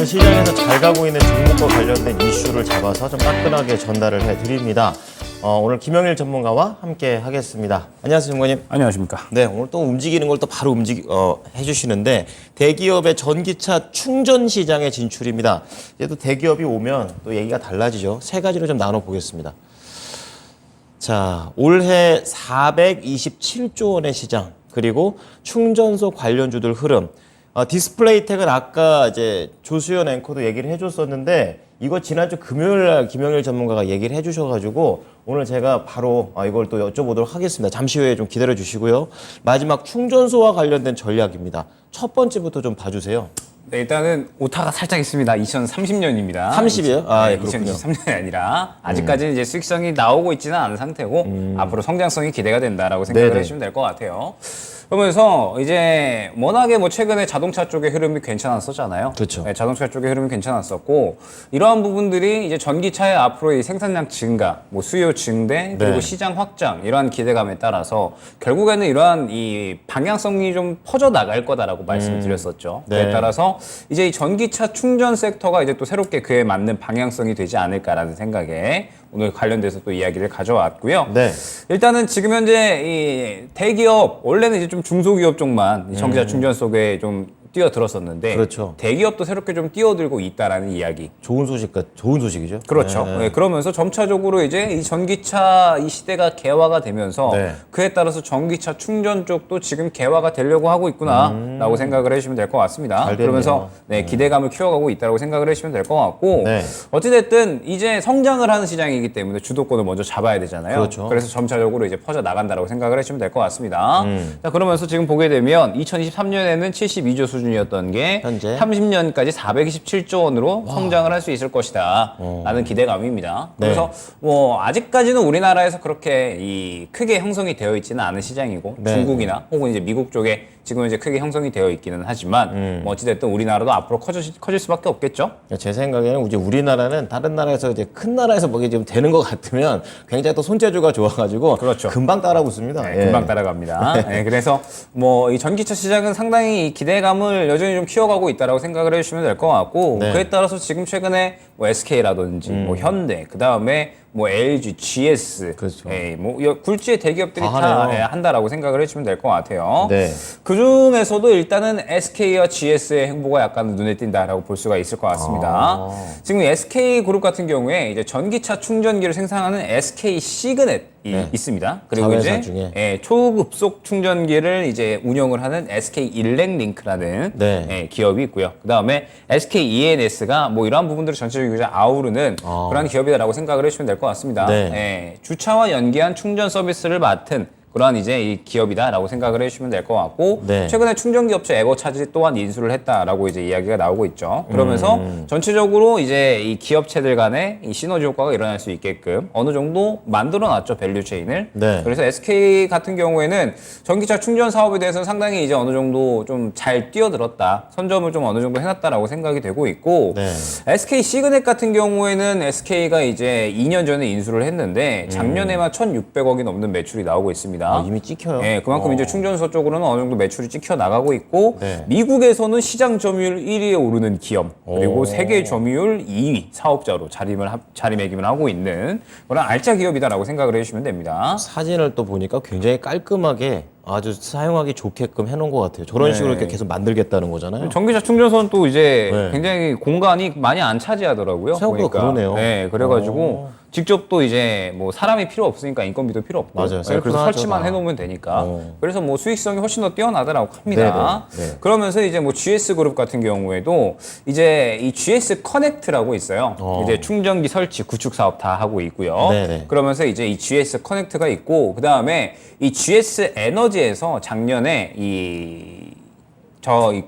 시장에서 잘 가고 있는 종목과 관련된 이슈를 잡아서 좀 따끈하게 전달을 해드립니다. 오늘 김영일 전문가와 함께 하겠습니다. 안녕하세요, 전문가님. 안녕하십니까. 네, 오늘 또 움직이는 걸 또 바로 해주시는데 대기업의 전기차 충전 시장에 진출입니다. 이제 또 대기업이 오면 또 얘기가 달라지죠. 세 가지로 좀 나눠보겠습니다. 자, 올해 427조 원의 시장, 그리고 충전소 관련주들 흐름. 디스플레이텍은 아까 이제 조수연 앵커도 얘기를 해줬었는데 이거 지난주 금요일 날 김영일 전문가가 얘기를 해주셔가지고 오늘 제가 바로 이걸 또 여쭤보도록 하겠습니다. 잠시 후에 좀 기다려 주시고요. 마지막 충전소와 관련된 전략입니다. 첫 번째부터 좀 봐주세요. 네, 일단은 오타가 살짝 있습니다. 2030년입니다. 30이요? 아, 예, 그렇군요. 2023년이 아니라 아직까지는 이제 수익성이 나오고 있지는 않은 상태고 앞으로 성장성이 기대가 된다라고 생각을 네네. 해주시면 될 것 같아요. 그러면서 이제 워낙에 뭐 최근에 자동차 쪽의 흐름이 괜찮았었잖아요. 그렇죠. 네, 자동차 쪽의 흐름이 괜찮았었고 이러한 부분들이 이제 전기차의 앞으로의 생산량 증가, 뭐 수요 증대, 그리고 네. 시장 확장 이러한 기대감에 따라서 결국에는 이러한 이 방향성이 좀 퍼져 나갈 거다라고 말씀을 드렸었죠. 네. 그에 따라서 이제 이 전기차 충전 섹터가 이제 또 새롭게 그에 맞는 방향성이 되지 않을까라는 생각에 오늘 관련돼서 또 이야기를 가져왔고요. 네. 일단은 지금 현재 이 대기업 원래는 이제 좀 중소기업 쪽만 이 전기차 충전 속에 좀 뛰어들었었는데 그렇죠. 대기업도 새롭게 좀 뛰어들고 있다라는 이야기. 좋은 소식이죠. 그렇죠. 네. 네, 그러면서 점차적으로 이제 이 전기차 이 시대가 개화가 되면서 네. 그에 따라서 전기차 충전 쪽도 지금 개화가 되려고 하고 있구나라고 생각을 해주시면 될 것 같습니다. 잘 됐네요. 그러면서 네, 기대감을 키워가고 있다고 생각을 해주시면 될 것 같고 네. 어찌됐든 이제 성장을 하는 시장이기 때문에 주도권을 먼저 잡아야 되잖아요. 그렇죠. 그래서 점차적으로 이제 퍼져 나간다고 생각을 해주시면 될 것 같습니다. 자, 그러면서 지금 보게 되면 2023년에는 72조 수준이었던 게 현재? 30년까지 427조 원으로 성장을 할 수 있을 것이다 라는 기대감입니다. 네. 그래서 뭐 아직까지는 우리나라에서 그렇게 이 크게 형성이 되어 있지는 않은 시장이고 네. 중국이나 혹은 이제 미국 쪽에 지금 이제 크게 형성이 되어 있기는 하지만 뭐 어찌됐든 우리나라도 앞으로 커질 수밖에 없겠죠. 제 생각에는 이제 우리나라는 다른 나라에서 이제 큰 나라에서 뭐게 좀 되는 것 같으면 굉장히 또 손재주가 좋아가지고 그렇죠. 금방 따라붙습니다. 네, 예. 금방 따라갑니다. 네, 그래서 뭐 이 전기차 시장은 상당히 이 기대감을 여전히 좀 키워가고 있다라고 생각을 해주시면 될 것 같고 네. 그에 따라서 지금 최근에 뭐 SK라든지 뭐 현대 그 다음에 뭐 LG, GS, 그렇죠. 뭐 굴지의 대기업들이 다 다 하네요. 한다라고 생각을 해주시면 될 것 같아요. 네. 그 중에서도 일단은 SK와 GS의 행보가 약간 눈에 띈다라고 볼 수가 있을 것 같습니다. 지금 SK 그룹 같은 경우에 이제 전기차 충전기를 생산하는 SK 시그넷이 네. 있습니다. 그리고 자회사 이제 중에. 초급속 충전기를 이제 운영을 하는 SK 일렉링크라는 네. 기업이 있고요. 그 다음에 SK ENS가 뭐 이러한 부분들을 전체적으로 아우르는 그러한 기업이다라고 생각을 해주시면 될 것 같습니다. 네. 주차와 연계한 충전 서비스를 맡은 그러한 이제 이 기업이다라고 생각을 해주시면 될 것 같고 네. 최근에 충전기 업체 에버차지 또한 인수를 했다라고 이제 이야기가 나오고 있죠. 그러면서 전체적으로 이제 이 기업체들 간의 이 시너지 효과가 일어날 수 있게끔 어느 정도 만들어놨죠 밸류 체인을. 네. 그래서 SK 같은 경우에는 전기차 충전 사업에 대해서 상당히 이제 어느 정도 좀 잘 뛰어들었다, 선점을 좀 어느 정도 해놨다라고 생각이 되고 있고 네. SK 시그넷 같은 경우에는 SK가 이제 2년 전에 인수를 했는데 작년에만 1,600억이 넘는 매출이 나오고 있습니다. 이미 찍혀요. 네, 그만큼 이제 충전소 쪽으로는 어느 정도 매출이 찍혀 나가고 있고 네. 미국에서는 시장 점유율 1위에 오르는 기업 그리고 오. 세계 점유율 2위 사업자로 자리매김을 하고 있는 그런 알짜 기업이다라고 생각을 해주시면 됩니다. 사진을 또 보니까 굉장히 깔끔하게 아주 사용하기 좋게끔 해놓은 것 같아요. 저런 네. 식으로 이렇게 계속 만들겠다는 거잖아요. 전기차 충전소는 또 이제 네. 굉장히 공간이 많이 안 차지하더라고요. 생각보다 보니까. 그러네요. 네, 그래가지고 직접 또 이제 뭐 사람이 필요 없으니까 인건비도 필요 없고. 맞아요. 그래서 셀프로 하죠, 설치만 다. 해놓으면 되니까. 그래서 뭐 수익성이 훨씬 더 뛰어나다라고 합니다. 네네. 네. 그러면서 이제 뭐 GS 그룹 같은 경우에도 이제 이 GS 커넥트라고 있어요. 이제 충전기 설치, 구축 사업 다 하고 있고요. 네네. 그러면서 이제 이 GS 커넥트가 있고 그 다음에 이 GS 에너지에서 작년에 이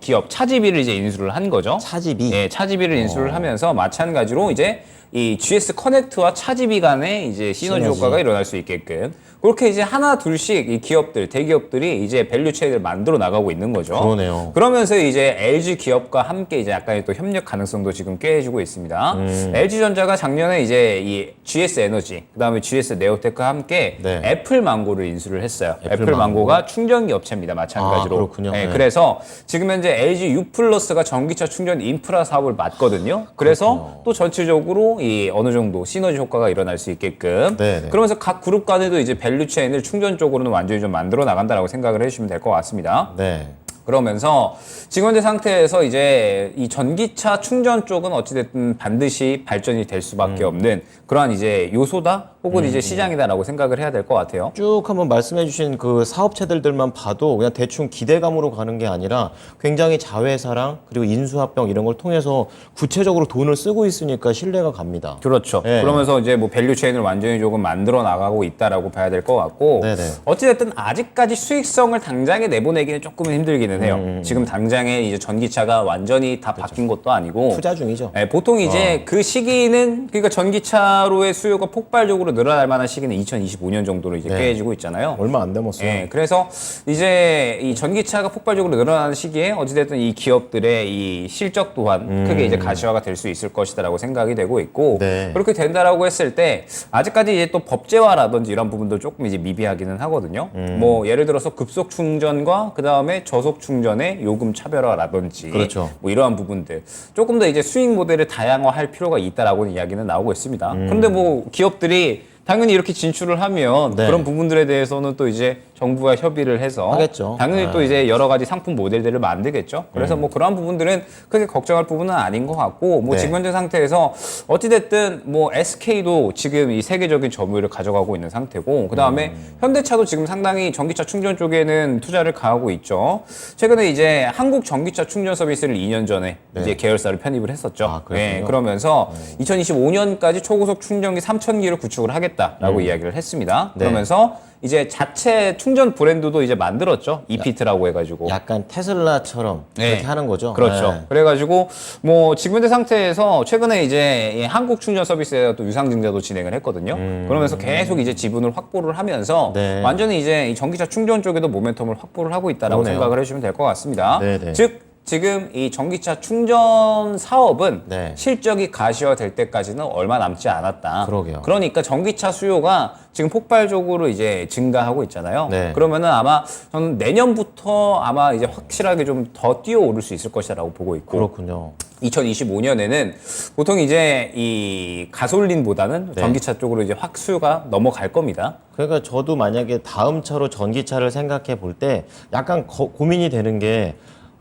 기업 차지비를 이제 인수를 한 거죠. 차지비? 예, 차지비를 인수를 하면서 마찬가지로 이제 이 GS 커넥트와 차지비 간에 이제 시너지 시너지. 효과가 일어날 수 있게끔 그렇게 이제 하나 둘씩 이 기업들, 대기업들이 이제 밸류 체인을 만들어 나가고 있는 거죠. 그러네요. 그러면서 이제 LG 기업과 함께 이제 약간의 또 협력 가능성도 지금 꾀해지고 있습니다. LG전자가 작년에 이제 이 GS 에너지, 그다음에 GS 네오텍과 함께 네. 애플 망고를 인수를 했어요. 애플 망고. 망고가 충전기 업체입니다. 마찬가지로. 아, 그렇군요. 네, 네. 그래서 지금 현재 LG U 플러스가 전기차 충전 인프라 사업을 맡거든요. 그래서 또 전체적으로 이 어느 정도 시너지 효과가 일어날 수 있게끔. 네, 네. 그러면서 각 그룹 간에도 이제 밸류 체인을 충전 쪽으로는 완전히 좀 만들어 나간다라고 생각을 해주시면 될 것 같습니다. 네. 그러면서 지금 현재 상태에서 이제 이 전기차 충전 쪽은 어찌됐든 반드시 발전이 될 수밖에 없는 그러한 이제 요소다 혹은 이제 시장이다라고 생각을 해야 될 것 같아요. 쭉 한번 말씀해 주신 그 사업체들만 봐도 그냥 대충 기대감으로 가는 게 아니라 굉장히 자회사랑 그리고 인수합병 이런 걸 통해서 구체적으로 돈을 쓰고 있으니까 신뢰가 갑니다. 그렇죠. 네. 그러면서 이제 뭐 밸류 체인을 완전히 조금 만들어 나가고 있다라고 봐야 될 것 같고 네네. 어찌됐든 아직까지 수익성을 당장에 내보내기는 조금은 힘들기는 해요. 지금 당장에 이제 전기차가 완전히 다 바뀐 것도 아니고 투자 중이죠. 네, 보통 이제 그 시기는 그러니까 전기차로의 수요가 폭발적으로 늘어날 만한 시기는 2025년 정도로 이제 꾀해지고 있잖아요. 얼마 안 남았어요. 예, 그래서 이제 이 전기차가 폭발적으로 늘어나는 시기에 어찌됐든 이 기업들의 이 실적 또한 크게 이제 가시화가 될 수 있을 것이다라고 생각이 되고 있고 네. 그렇게 된다라고 했을 때 아직까지 이제 또 법제화라든지 이런 부분도 조금 이제 미비하기는 하거든요. 뭐 예를 들어서 급속 충전과 그 다음에 저속 충전의 요금 차별화라든지 그렇죠. 뭐 이러한 부분들 조금 더 이제 수익 모델을 다양화할 필요가 있다라고는 이야기는 나오고 있습니다. 그런데 뭐 기업들이 당연히 이렇게 진출을 하면 네. 그런 부분들에 대해서는 또 이제 정부와 협의를 해서 하겠죠. 당연히 네. 또 이제 여러 가지 상품 모델들을 만들겠죠. 그래서 뭐 그러한 부분들은 크게 걱정할 부분은 아닌 것 같고 뭐 네. 지금 현재 상태에서 어찌됐든 뭐 SK도 지금 이 세계적인 점유율을 가져가고 있는 상태고 그 다음에 현대차도 지금 상당히 전기차 충전 쪽에는 투자를 가하고 있죠. 최근에 이제 한국 전기차 충전 서비스를 2년 전에 이제 계열사를 편입을 했었죠. 아, 그렇군요. 그러면서 2025년까지 초고속 충전기 3,000기를 구축을 하겠다라고 이야기를 했습니다. 네. 그러면서 이제 자체 충전 브랜드도 이제 만들었죠. 이피트라고 해가지고. 약간 테슬라처럼 네. 그렇게 하는 거죠. 그렇죠. 네. 그래가지고 뭐 지금 현재 상태에서 최근에 이제 이 한국 충전 서비스에 또 유상 증자도 진행을 했거든요. 그러면서 계속 이제 지분을 확보를 하면서 네. 완전히 이제 이 전기차 충전 쪽에도 모멘텀을 확보를 하고 있다라고 그러네요. 생각을 해주시면 될 것 같습니다. 네네. 즉 지금 이 전기차 충전 사업은 네. 실적이 가시화될 때까지는 얼마 남지 않았다. 그러게요. 그러니까 전기차 수요가 지금 폭발적으로 이제 증가하고 있잖아요. 네. 그러면은 아마 저는 내년부터 아마 이제 확실하게 좀 더 뛰어오를 수 있을 것이라고 보고 있고 그렇군요. 2025년에는 보통 이제 이 가솔린보다는 네. 전기차 쪽으로 이제 확 수요가 넘어갈 겁니다. 그러니까 저도 만약에 다음 차로 전기차를 생각해 볼 때 약간 고민이 되는 게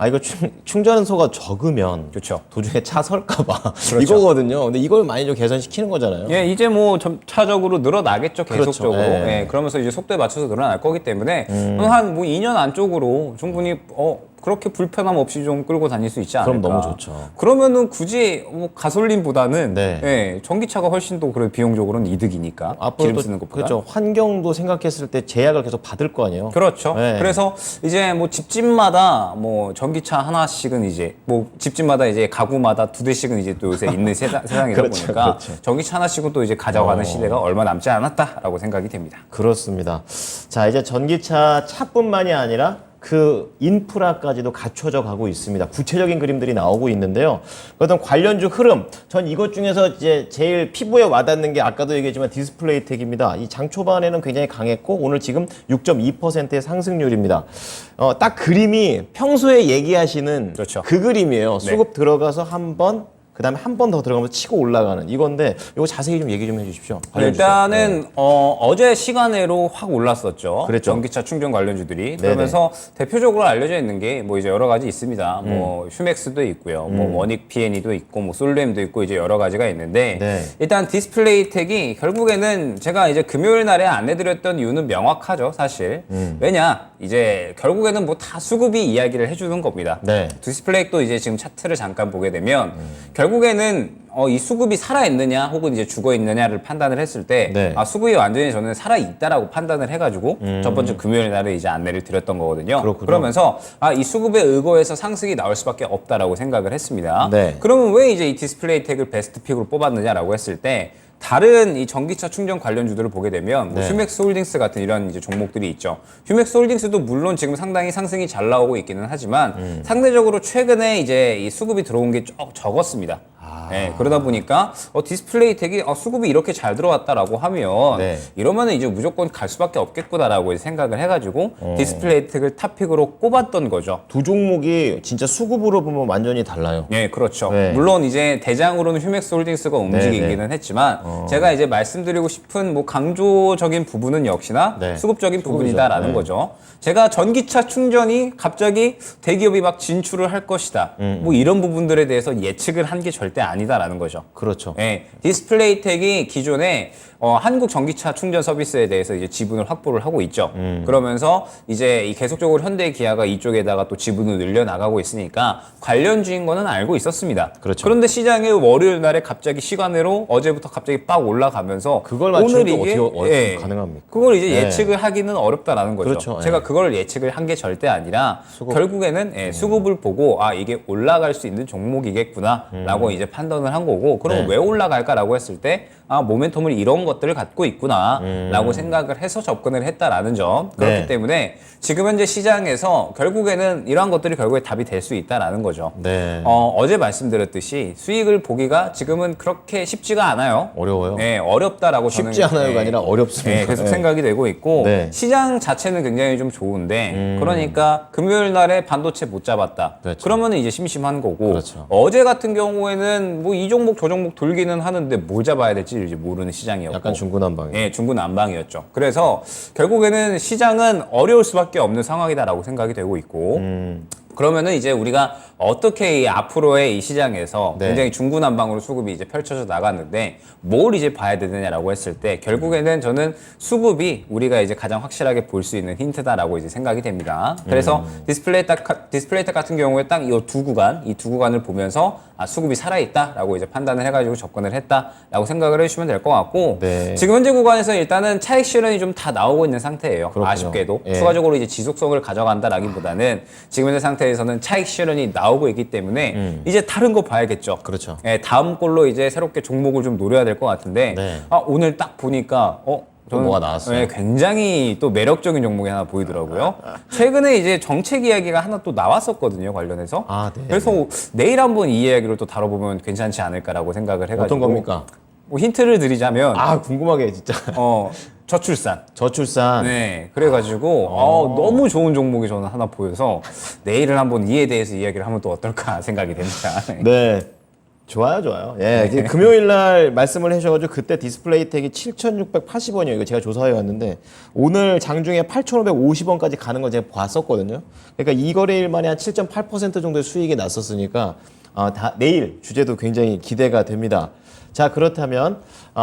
이거 충전소가 적으면 그렇죠. 도중에 차 설까봐 이거거든요. 근데 이걸 많이 좀 개선시키는 거잖아요. 예, 이제 뭐 점차적으로 늘어나겠죠, 계속적으로. 그렇죠. 예. 예, 그러면서 이제 속도에 맞춰서 늘어날 거기 때문에 한 뭐 2년 안쪽으로 충분히 그렇게 불편함 없이 좀 끌고 다닐 수 있지 않을까. 그럼 너무 좋죠. 그러면은 굳이 뭐 가솔린보다는 네. 예, 전기차가 훨씬 더 그래 비용적으로는 이득이니까. 기름 쓰는 것보다. 그렇죠. 환경도 생각했을 때 제약을 계속 받을 거 아니에요. 그렇죠. 네. 그래서 이제 뭐 집집마다 뭐 전기차 하나씩은 이제 뭐 집집마다 이제 가구마다 2대씩은 이제 또 요새 있는 세상이다 그렇죠, 보니까 그렇죠. 전기차 하나씩은 또 이제 가져가는 시대가 얼마 남지 않았다라고 생각이 됩니다. 그렇습니다. 자, 이제 전기차 차뿐만이 아니라 그 인프라까지도 갖춰져 가고 있습니다. 구체적인 그림들이 나오고 있는데요. 어떤 관련주 흐름, 전 이것 중에서 이제 제일 피부에 와닿는 게 아까도 얘기했지만 디스플레이 텍입니다. 이 장 초반에는 굉장히 강했고 오늘 지금 6.2%의 상승률입니다. 딱 그림이 평소에 얘기하시는 그렇죠. 그 그림이에요. 네. 수급 들어가서 한 번, 그 다음에 한 번 더 들어가면서 치고 올라가는 이건데 이거 자세히 좀 얘기 좀 해주십시오. 일단은 어제 시간으로 확 올랐었죠. 그랬죠. 전기차 충전 관련주들이. 그러면서 대표적으로 알려져 있는 게 뭐 이제 여러 가지 있습니다. 뭐 휴맥스도 있고요. 뭐 원익 P&E도 있고 뭐 솔렘도 있고 이제 여러 가지가 있는데 네. 일단 디스플레이 텍이 결국에는 제가 이제 금요일 날에 안내드렸던 이유는 명확하죠, 사실. 왜냐? 이제 결국에는 뭐 다 수급이 이야기를 해주는 겁니다. 네. 디스플레이도 이제 지금 차트를 잠깐 보게 되면 결국에는 이 수급이 살아있느냐 혹은 이제 죽어있느냐를 판단을 했을 때 네. 수급이 완전히 저는 살아있다라고 판단을 해가지고 첫 번째 금요일 날에 이제 안내를 드렸던 거거든요. 그렇군요. 그러면서 이 수급에 의거해서 상승이 나올 수밖에 없다라고 생각을 했습니다. 네. 그러면 왜 이제 이 디스플레이 텍을 베스트 픽으로 뽑았느냐라고 했을 때 다른 이 전기차 충전 관련주들을 보게 되면 뭐 네. 휴맥스 홀딩스 같은 이런 이제 종목들이 있죠. 휴맥스 홀딩스도 물론 지금 상당히 상승이 잘 나오고 있기는 하지만 상대적으로 최근에 이제 이 수급이 들어온 게 적었습니다. 네, 그러다 보니까 디스플레이 텍이 수급이 이렇게 잘 들어왔다라고 하면 네. 이러면은 이제 무조건 갈 수밖에 없겠구나라고 이제 생각을 해가지고 디스플레이 텍을 탑픽으로 꼽았던 거죠. 두 종목이 진짜 수급으로 보면 완전히 달라요. 네, 그렇죠. 네. 물론 이제 대장으로는 휴맥스 홀딩스가 움직이기는 네. 했지만 제가 이제 말씀드리고 싶은 뭐 강조적인 부분은 역시나 네. 수급적인 수급이죠. 부분이다라는 네. 거죠. 제가 전기차 충전이 갑자기 대기업이 막 진출을 할 것이다. 뭐 이런 부분들에 대해서 예측을 한 게 절대 아니다라는 거죠. 그렇죠. 네, 디스플레이 텍이 기존에 한국 전기차 충전 서비스에 대해서 이제 지분을 확보를 하고 있죠. 그러면서 이제 계속적으로 현대 기아가 이쪽에다가 또 지분을 늘려 나가고 있으니까 관련주인 거는 알고 있었습니다. 그렇죠. 그런데 시장에 월요일 날에 갑자기 시간으로 어제부터 갑자기 빡 올라가면서 그걸 맞추는 오늘 게 이게 어떻게 가능합니까? 그걸 이제 네. 예측을 하기는 어렵다라는 거죠. 그렇죠. 제가 그걸 예측을 한 게 절대 아니라 결국에는 수급을 보고 이게 올라갈 수 있는 종목이겠구나라고 이제 판단을 한 거고 그럼 네. 왜 올라갈까라고 했을 때 모멘텀을 이런 것들을 갖고 있구나라고 생각을 해서 접근을 했다라는 점. 그렇기 네. 때문에 지금 현재 시장에서 결국에는 이러한 것들이 결국에 답이 될 수 있다라는 거죠. 네. 어제 말씀드렸듯이 수익을 보기가 지금은 그렇게 쉽지가 않아요. 어려워요. 네, 어렵다라고 쉽지 저는, 않아요가 아니라 어렵습니다. 네, 계속 네. 생각이 되고 있고 네. 시장 자체는 굉장히 좀 좋은데 그러니까 금요일 날에 반도체 못 잡았다. 그렇죠. 그러면 이제 심심한 거고 그렇죠. 어제 같은 경우에는 뭐 이 종목 저 종목 돌기는 하는데 뭘 잡아야 될지 이제 모르는 시장이었고 약간 중구난방이에요. 네, 중구난방이었죠. 그래서 결국에는 시장은 어려울 수밖에 없는 상황이다라고 생각이 되고 있고 그러면은 이제 우리가 어떻게 이 앞으로의 이 시장에서 네. 굉장히 중구난방으로 수급이 이제 펼쳐져 나갔는데 뭘 이제 봐야 되느냐라고 했을 때 결국에는 저는 수급이 우리가 이제 가장 확실하게 볼 수 있는 힌트다라고 이제 생각이 됩니다. 그래서 디스플레이 텍 같은 경우에 딱 이 두 구간을 보면서 수급이 살아있다라고 이제 판단을 해가지고 접근을 했다라고 생각을 해주시면 될 것 같고 네. 지금 현재 구간에서 일단은 차익 실현이 좀 다 나오고 있는 상태예요. 그렇군요. 아쉽게도 예. 추가적으로 이제 지속성을 가져간다라기보다는 지금 현재 상태에서는 차익 실현이 나오고 있기 때문에 이제 다른 거 봐야겠죠. 그렇죠. 예, 다음 걸로 이제 새롭게 종목을 좀 노려야 될 것 같은데 네. 오늘 딱 보니까 저는 뭐가 나왔어요? 예, 굉장히 또 매력적인 종목이 하나 보이더라고요. 최근에 이제 정책 이야기가 하나 또 나왔었거든요, 관련해서. 네. 그래서 내일 한번 이 이야기를 또 다뤄보면 괜찮지 않을까라고 생각을 해가지고. 어떤 겁니까? 뭐 힌트를 드리자면 궁금하게 진짜. 저출산. 저출산. 네, 그래가지고 너무 좋은 종목이 저는 하나 보여서 내일은 한번 이에 대해서 이야기를 하면 또 어떨까 생각이 됩니다. 네. 좋아요. 예, 이제 금요일 날 말씀을 해주셔가지고 그때 디스플레이 텍이 7,680원이에요. 이거 제가 조사해 왔는데 오늘 장중에 8,550원까지 가는 걸 제가 봤었거든요. 그러니까 이 거래일 만에 한 7.8% 정도의 수익이 났었으니까 내일 주제도 굉장히 기대가 됩니다. 자, 그렇다면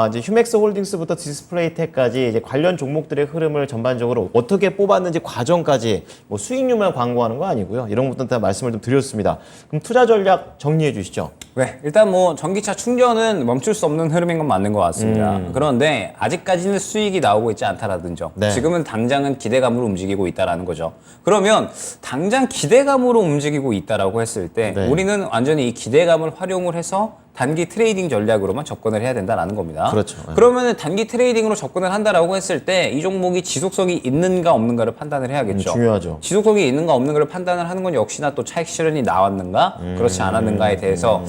이제 휴맥스 홀딩스부터 디스플레이 텍까지 이제 관련 종목들의 흐름을 전반적으로 어떻게 뽑았는지 과정까지 뭐 수익률만 광고하는 거 아니고요. 이런 것들 다 말씀을 좀 드렸습니다. 그럼 투자 전략 정리해 주시죠. 네, 일단 뭐 전기차 충전은 멈출 수 없는 흐름인 건 맞는 것 같습니다. 그런데 아직까지는 수익이 나오고 있지 않다라는 점. 네. 지금은 당장은 기대감으로 움직이고 있다라는 거죠. 그러면 당장 기대감으로 움직이고 있다라고 했을 때 네. 우리는 완전히 이 기대감을 활용을 해서 단기 트레이딩 전략으로만 접근을 해야 된다라는 겁니다. 그렇죠. 그러면은 단기 트레이딩으로 접근을 한다라고 했을 때 이 종목이 지속성이 있는가 없는가를 판단을 해야겠죠. 중요하죠. 지속성이 있는가 없는가를 판단을 하는 건 역시나 또 차익 실현이 나왔는가 그렇지 않았는가에 대해서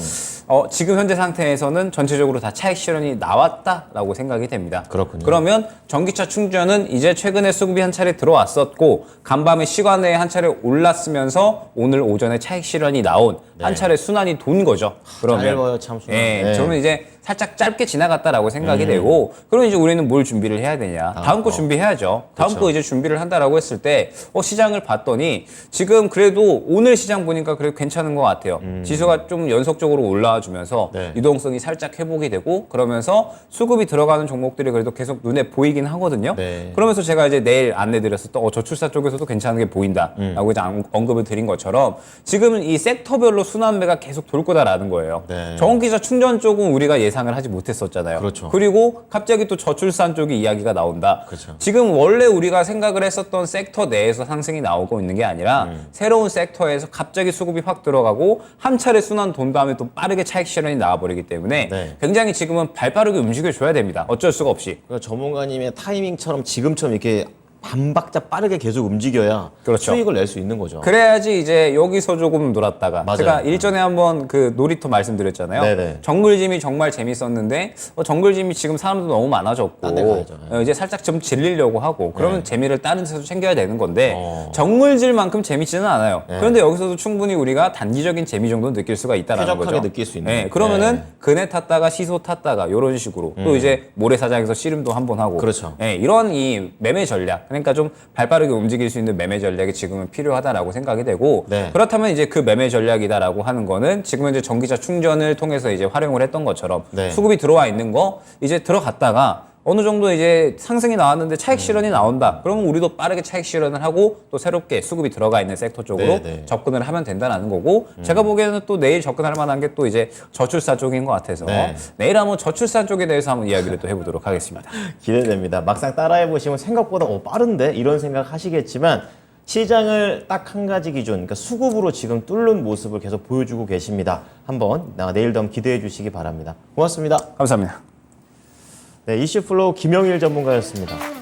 지금 현재 상태에서는 전체적으로 다 차익 실현이 나왔다라고 생각이 됩니다. 그렇군요. 그러면 전기차 충전은 이제 최근에 수급이 한 차례 들어왔었고 간밤에 시간에 한 차례 올랐으면서 오늘 오전에 차익 실현이 나온 한 차례 순환이 돈 거죠. 그러면 짧아요, 참 순환. 예, 네. 저는 이제 살짝 짧게 지나갔다라고 생각이 되고, 그럼 이제 우리는 뭘 준비를 해야 되냐? 다음 거 준비해야죠. 다음 거 이제 준비를 한다라고 했을 때 시장을 봤더니 지금 그래도 오늘 시장 보니까 그래도 괜찮은 것 같아요. 지수가 좀 연속적으로 올라와 주면서 네. 유동성이 살짝 회복이 되고, 그러면서 수급이 들어가는 종목들이 그래도 계속 눈에 보이긴 하거든요. 네. 그러면서 제가 이제 내일 안내드렸었던 저출산 쪽에서도 괜찮은 게 보인다라고 이제 언급을 드린 것처럼 지금은 이 섹터별로 순환매가 계속 돌 거다라는 거예요. 네. 전기차 충전 쪽은 우리가 예상을 하지 못했었잖아요. 그렇죠. 그리고 갑자기 또 저출산 쪽의 이야기가 나온다. 그렇죠. 지금 원래 우리가 생각을 했었던 섹터 내에서 상승이 나오고 있는 게 아니라 새로운 섹터에서 갑자기 수급이 확 들어가고 한 차례 순환 돈 다음에 또 빠르게 차익 실현이 나와버리기 때문에 네. 굉장히 지금은 발빠르게 움직여줘야 됩니다. 어쩔 수가 없이. 그러니까 전문가님의 타이밍처럼 지금처럼 이렇게 반 박자 빠르게 계속 움직여야 그렇죠. 수익을 낼 수 있는 거죠. 그래야지 이제 여기서 조금 놀았다가 맞아요. 제가 일전에 한번 그 놀이터 말씀드렸잖아요. 네네. 정글짐이 정말 재밌었는데 정글짐이 지금 사람도 너무 많아졌고 딴데 가야죠. 네. 이제 살짝 좀 질리려고 하고 그러면 재미를 다른 데서 챙겨야 되는 건데 어. 정글질만큼 재밌지는 않아요. 그런데 여기서도 충분히 우리가 단기적인 재미 정도 느낄 수가 있다는 쾌적하게 거죠. 느낄 수 있는. 네, 그러면은 네. 그네 탔다가 시소 탔다가 이런 식으로 또 이제 모래사장에서 씨름도 한번 하고 그렇죠. 네, 이런 이 매매 전략 그러니까 좀 발빠르게 움직일 수 있는 매매 전략이 지금은 필요하다라고 생각이 되고 네. 그렇다면 이제 그 매매 전략이다라고 하는 거는 지금 이제 전기차 충전을 통해서 이제 활용을 했던 것처럼 네. 수급이 들어와 있는 거 이제 들어갔다가 어느 정도 이제 상승이 나왔는데 차익 실현이 나온다. 그러면 우리도 빠르게 차익 실현을 하고 또 새롭게 수급이 들어가 있는 섹터 쪽으로 네, 네. 접근을 하면 된다는 거고 제가 보기에는 또 내일 접근할 만한 게 또 이제 저출산 쪽인 것 같아서 네. 내일 한번 저출산 쪽에 대해서 한번 이야기를 또 해보도록 하겠습니다. 기대됩니다. 막상 따라해 보시면 생각보다 빠른데 이런 생각 하시겠지만 시장을 딱 한 가지 기준, 그러니까 수급으로 지금 뚫는 모습을 계속 보여주고 계십니다. 한번 내일도 한번 기대해 주시기 바랍니다. 고맙습니다. 감사합니다. 네, 이슈플로우 김영일 전문가였습니다.